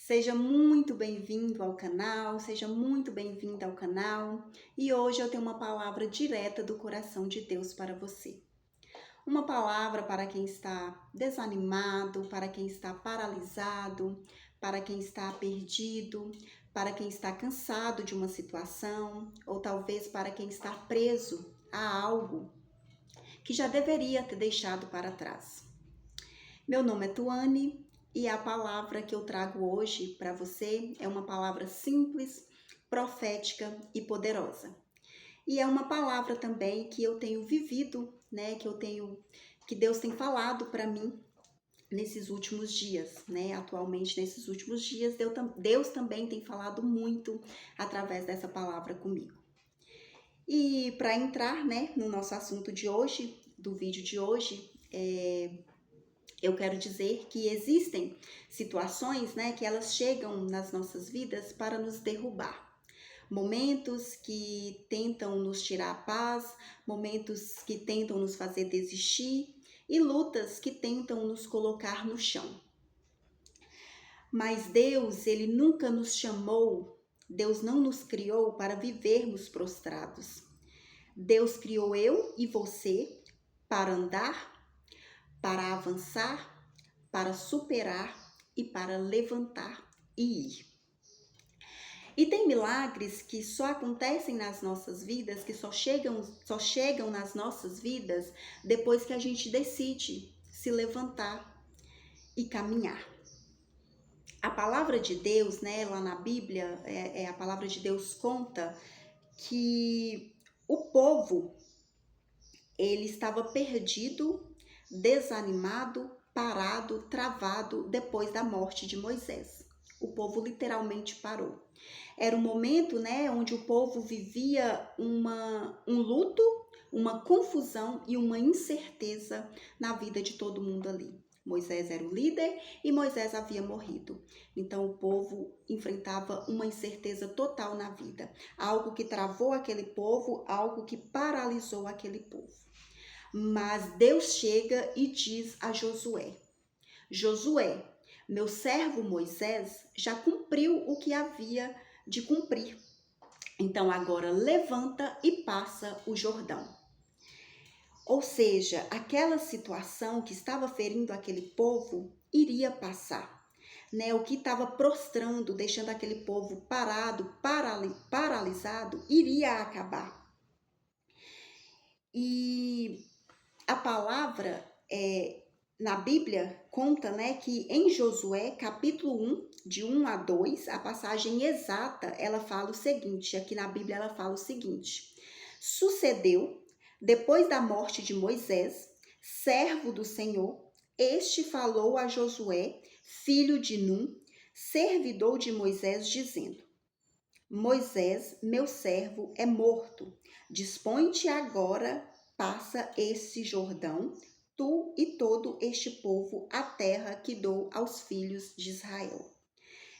Seja muito bem-vindo ao canal, seja muito bem-vinda ao canal. E hoje eu tenho uma palavra direta do coração de Deus para você. Uma palavra para quem está desanimado, para quem está paralisado, para quem está perdido, para quem está cansado de uma situação, ou talvez para quem está preso a algo que já deveria ter deixado para trás. Meu nome é Tuane e a palavra que eu trago hoje para você é uma palavra simples, profética e poderosa. E é uma palavra também que eu tenho vivido, que Deus tem falado para mim nesses últimos dias, Atualmente, nesses últimos dias, Deus também tem falado muito através dessa palavra comigo. E para entrar, no nosso assunto de hoje, do vídeo de hoje, eu quero dizer que existem situações, que elas chegam nas nossas vidas para nos derrubar. Momentos que tentam nos tirar a paz, momentos que tentam nos fazer desistir e lutas que tentam nos colocar no chão. Mas Deus, Ele nunca nos chamou, Deus não nos criou para vivermos prostrados. Deus criou eu e você para andar, para avançar, para superar e para levantar e ir. E tem milagres que só acontecem nas nossas vidas, que só chegam nas nossas vidas depois que a gente decide se levantar e caminhar. A palavra de Deus, lá na Bíblia, a palavra de Deus conta que o povo, ele estava perdido, desanimado, parado, travado depois da morte de Moisés. O povo literalmente parou. Era um momento, onde o povo vivia um luto, uma confusão e uma incerteza na vida de todo mundo ali. Moisés era o líder e Moisés havia morrido. Então o povo enfrentava uma incerteza total na vida. Algo que travou aquele povo, algo que paralisou aquele povo. Mas Deus chega e diz a Josué: Josué, meu servo Moisés já cumpriu o que havia de cumprir. Então agora levanta e passa o Jordão. Ou seja, aquela situação que estava ferindo aquele povo iria passar. O que estava prostrando, deixando aquele povo parado, paralisado, iria acabar. E a palavra na Bíblia conta, que em Josué, capítulo 1, de 1 a 2, a passagem exata, ela fala o seguinte, aqui na Bíblia ela fala o seguinte: sucedeu, depois da morte de Moisés, servo do Senhor, este falou a Josué, filho de Num, servidor de Moisés, dizendo: Moisés, meu servo, é morto. Dispõe-te agora, passa esse Jordão, tu e todo este povo, a terra que dou aos filhos de Israel.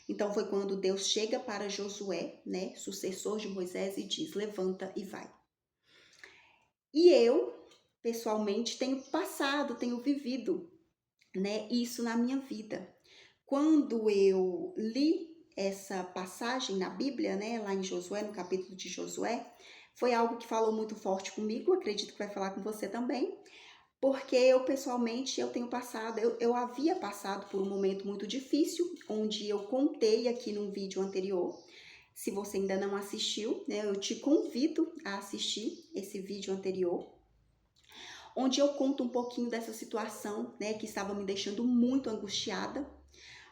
Então foi quando Deus chega para Josué, sucessor de Moisés, e diz: levanta e vai. E eu, pessoalmente, tenho vivido, isso na minha vida. Quando eu li essa passagem na Bíblia, lá em Josué, no capítulo de Josué, foi algo que falou muito forte comigo, acredito que vai falar com você também, porque eu pessoalmente, eu havia passado por um momento muito difícil, onde eu contei aqui num vídeo anterior. Se você ainda não assistiu, eu te convido a assistir esse vídeo anterior, onde eu conto um pouquinho dessa situação, que estava me deixando muito angustiada,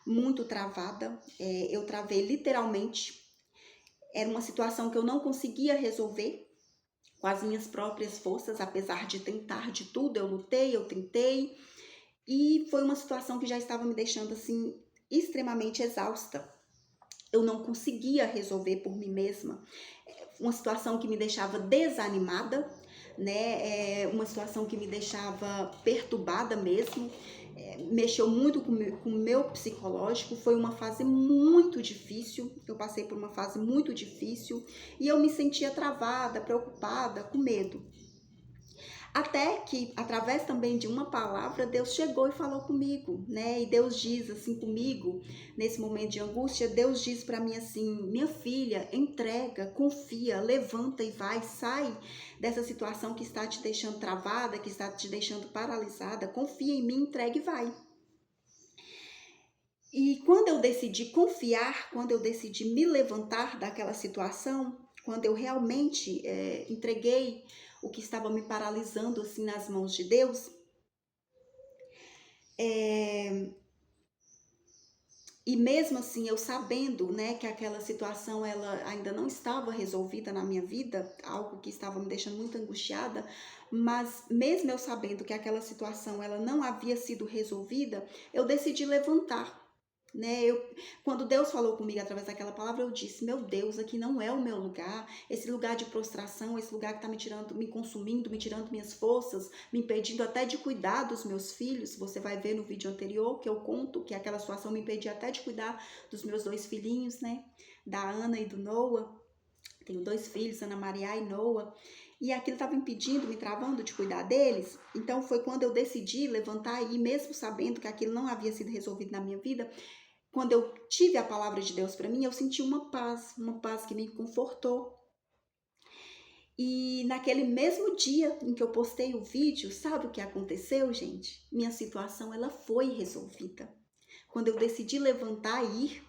muito travada. Eu travei literalmente. Era uma situação que eu não conseguia resolver com as minhas próprias forças, apesar de tentar de tudo. Eu lutei, eu tentei, e foi uma situação que já estava me deixando assim extremamente exausta. Eu não conseguia resolver por mim mesma. Uma situação que me deixava desanimada, uma situação que me deixava perturbada mesmo. Mexeu muito com o meu psicológico. Foi uma fase muito difícil. Eu passei por uma fase muito difícil e eu me sentia travada, preocupada, com medo. Até que, através também de uma palavra, Deus chegou e falou comigo, né? E Deus diz assim comigo, nesse momento de angústia, Deus diz para mim assim: minha filha, entrega, confia, levanta e vai, sai dessa situação que está te deixando travada, que está te deixando paralisada, confia em mim, entrega e vai. E quando eu decidi confiar, quando eu decidi me levantar daquela situação, quando eu realmente entreguei o que estava me paralisando assim nas mãos de Deus, e mesmo assim eu sabendo, né, que aquela situação ela ainda não estava resolvida na minha vida, algo que estava me deixando muito angustiada, mas mesmo eu sabendo que aquela situação ela não havia sido resolvida, eu decidi levantar. Né? Quando Deus falou comigo através daquela palavra, eu disse: meu Deus, aqui não é o meu lugar, esse lugar de prostração, esse lugar que está me tirando, me consumindo, me tirando minhas forças, me impedindo até de cuidar dos meus filhos. Você vai ver no vídeo anterior que eu conto que aquela situação me impedia até de cuidar dos meus 2 filhinhos, né? Da Ana e do Noah. Tenho 2 filhos, Ana Maria e Noah. E aquilo estava impedindo, me travando de cuidar deles. Então foi quando eu decidi levantar e mesmo sabendo que aquilo não havia sido resolvido na minha vida, quando eu tive a palavra de Deus para mim, eu senti uma paz que me confortou. E naquele mesmo dia em que eu postei o vídeo, sabe o que aconteceu, gente? Minha situação ela foi resolvida. Quando eu decidi levantar e ir,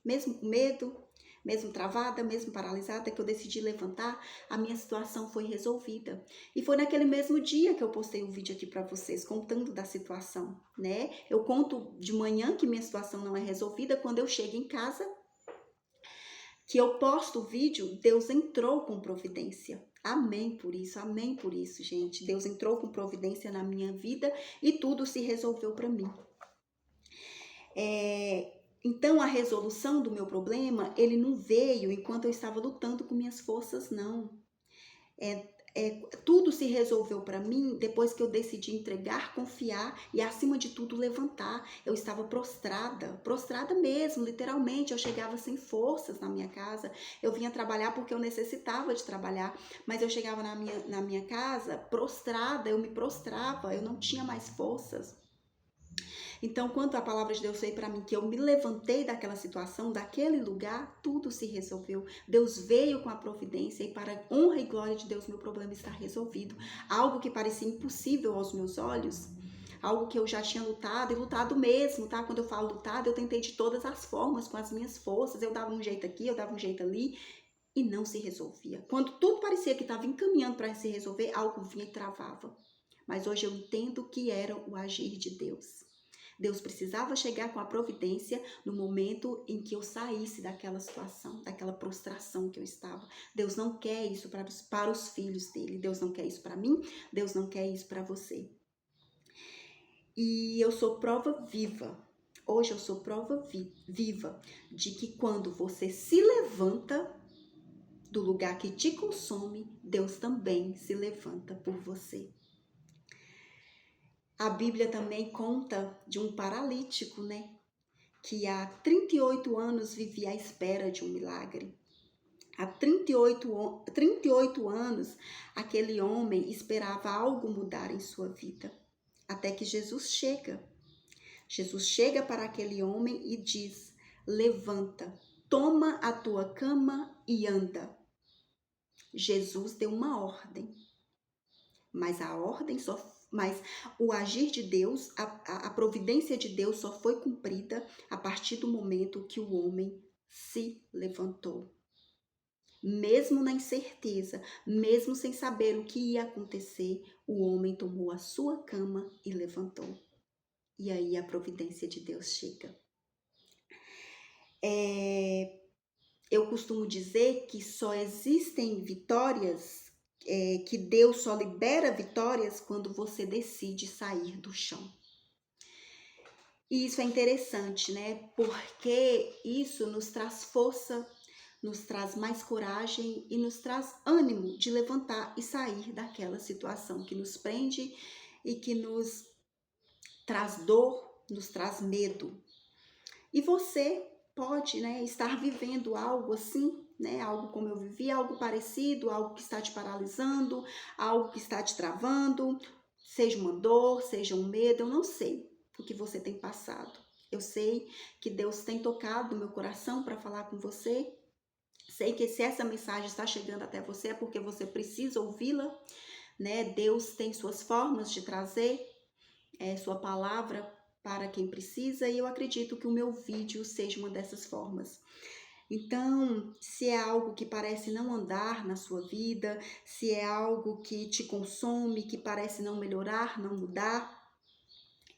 mesmo com medo, mesmo travada, mesmo paralisada, que eu decidi levantar, a minha situação foi resolvida. E foi naquele mesmo dia que eu postei o vídeo aqui para vocês, contando da situação, né? Eu conto de manhã que minha situação não é resolvida, quando eu chego em casa, que eu posto o vídeo, Deus entrou com providência. Amém por isso, gente. Deus entrou com providência na minha vida e tudo se resolveu para mim. Então, a resolução do meu problema, ele não veio enquanto eu estava lutando com minhas forças, não. Tudo se resolveu para mim depois que eu decidi entregar, confiar e, acima de tudo, levantar. Eu estava prostrada mesmo, literalmente. Eu chegava sem forças na minha casa. Eu vinha trabalhar porque eu necessitava de trabalhar, mas eu chegava na minha casa prostrada, eu me prostrava, eu não tinha mais forças. Então, quando a palavra de Deus veio para mim, que eu me levantei daquela situação, daquele lugar, tudo se resolveu. Deus veio com a providência e, para a honra e glória de Deus, meu problema está resolvido. Algo que parecia impossível aos meus olhos, algo que eu já tinha lutado e lutado mesmo, tá? Quando eu falo lutado, eu tentei de todas as formas, com as minhas forças. Eu dava um jeito aqui, eu dava um jeito ali e não se resolvia. Quando tudo parecia que estava encaminhando para se resolver, algo vinha e travava. Mas hoje eu entendo que era o agir de Deus. Deus precisava chegar com a providência no momento em que eu saísse daquela situação, daquela prostração que eu estava. Deus não quer isso para os filhos dele. Deus não quer isso para mim. Deus não quer isso para você. E eu sou prova viva. Hoje eu sou prova viva de que quando você se levanta do lugar que te consome, Deus também se levanta por você. A Bíblia também conta de um paralítico, né? Que há 38 anos vivia à espera de um milagre. Há 38 anos, aquele homem esperava algo mudar em sua vida. Até que Jesus chega. Jesus chega para aquele homem e diz: levanta, toma a tua cama e anda. Jesus deu uma ordem. Mas o agir de Deus, a providência de Deus só foi cumprida a partir do momento que o homem se levantou. Mesmo na incerteza, mesmo sem saber o que ia acontecer, o homem tomou a sua cama e levantou. E aí a providência de Deus chega. Eu costumo dizer que só existem vitórias, que Deus só libera vitórias quando você decide sair do chão. E isso é interessante, né? Porque isso nos traz força, nos traz mais coragem e nos traz ânimo de levantar e sair daquela situação que nos prende e que nos traz dor, nos traz medo. E você pode, né, estar vivendo algo assim, né? Algo como eu vivi, algo parecido, algo que está te paralisando, algo que está te travando, seja uma dor, seja um medo, eu não sei o que você tem passado. Eu sei que Deus tem tocado no meu coração para falar com você. Sei que se essa mensagem está chegando até você é porque você precisa ouvi-la, né? Deus tem suas formas de trazer sua palavra para quem precisa e eu acredito que o meu vídeo seja uma dessas formas. Então, se é algo que parece não andar na sua vida, se é algo que te consome, que parece não melhorar, não mudar,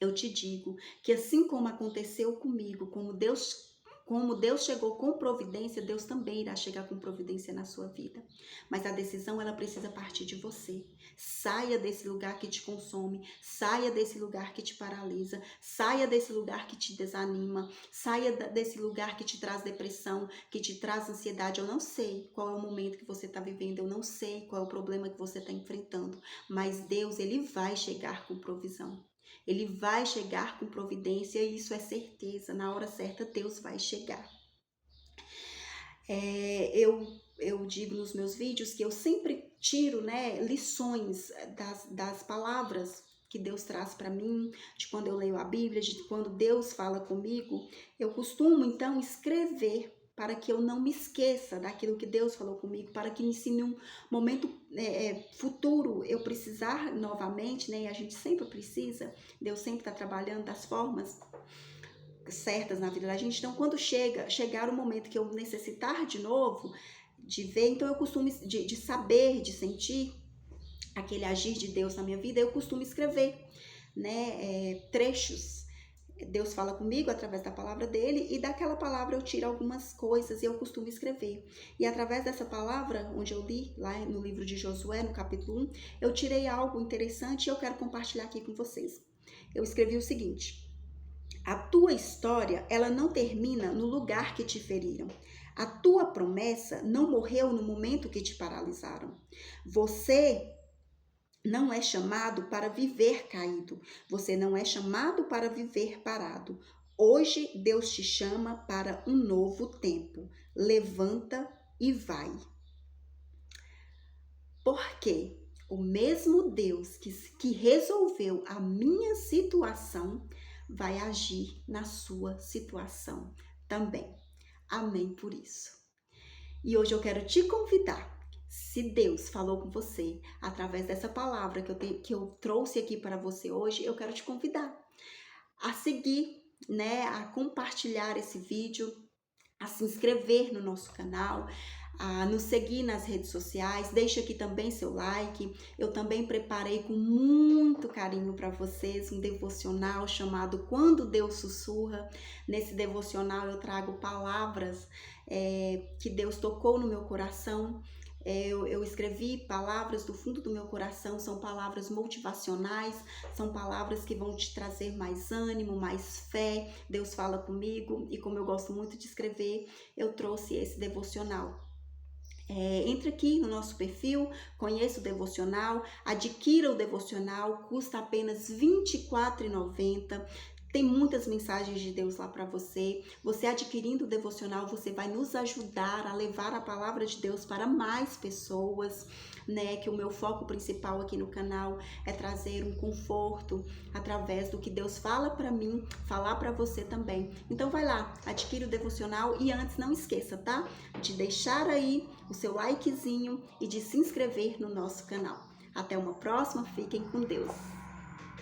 eu te digo que assim como aconteceu comigo, como Deus chegou com providência, Deus também irá chegar com providência na sua vida. Mas a decisão, ela precisa partir de você. Saia desse lugar que te consome, saia desse lugar que te paralisa, saia desse lugar que te desanima, saia desse lugar que te traz depressão, que te traz ansiedade. Eu não sei qual é o momento que você está vivendo, eu não sei qual é o problema que você está enfrentando, mas Deus, Ele vai chegar com provisão. Ele vai chegar com providência e isso é certeza. Na hora certa, Deus vai chegar. Eu digo nos meus vídeos que eu sempre tiro, né, lições das palavras que Deus traz para mim, de quando eu leio a Bíblia, de quando Deus fala comigo. Eu costumo, então, escrever para que eu não me esqueça daquilo que Deus falou comigo, para que se num momento futuro eu precisar novamente, né, e a gente sempre precisa, Deus sempre está trabalhando das formas certas na vida da gente. Então, quando chegar o momento que eu necessitar de novo, de ver, então eu costumo de saber, de sentir aquele agir de Deus na minha vida, eu costumo escrever, né, trechos. Deus fala comigo através da palavra dele e daquela palavra eu tiro algumas coisas e eu costumo escrever. E através dessa palavra, onde eu li lá no livro de Josué, no capítulo 1, eu tirei algo interessante e eu quero compartilhar aqui com vocês. Eu escrevi o seguinte: a tua história, ela não termina no lugar que te feriram. A tua promessa não morreu no momento que te paralisaram. Você não é chamado para viver caído. Você não é chamado para viver parado. Hoje Deus te chama para um novo tempo. Levanta e vai. Porque o mesmo Deus que resolveu a minha situação vai agir na sua situação também. Amém por isso. E hoje eu quero te convidar. Se Deus falou com você através dessa palavra que eu trouxe aqui para você hoje, eu quero te convidar a seguir, né, a compartilhar esse vídeo, a se inscrever no nosso canal, a nos seguir nas redes sociais. Deixa aqui também seu like. Eu também preparei com muito carinho para vocês um devocional chamado Quando Deus Sussurra. Nesse devocional eu trago palavras que Deus tocou no meu coração. Eu escrevi palavras do fundo do meu coração, são palavras motivacionais, são palavras que vão te trazer mais ânimo, mais fé. Deus fala comigo e como eu gosto muito de escrever, eu trouxe esse devocional. Entre aqui no nosso perfil, conheça o devocional, adquira o devocional, custa apenas R$ 24,90. Tem muitas mensagens de Deus lá para você. Você adquirindo o devocional, você vai nos ajudar a levar a palavra de Deus para mais pessoas, né? Que o meu foco principal aqui no canal é trazer um conforto através do que Deus fala para mim, falar para você também. Então vai lá, adquire o devocional e antes não esqueça, tá? De deixar aí o seu likezinho e de se inscrever no nosso canal. Até uma próxima, fiquem com Deus.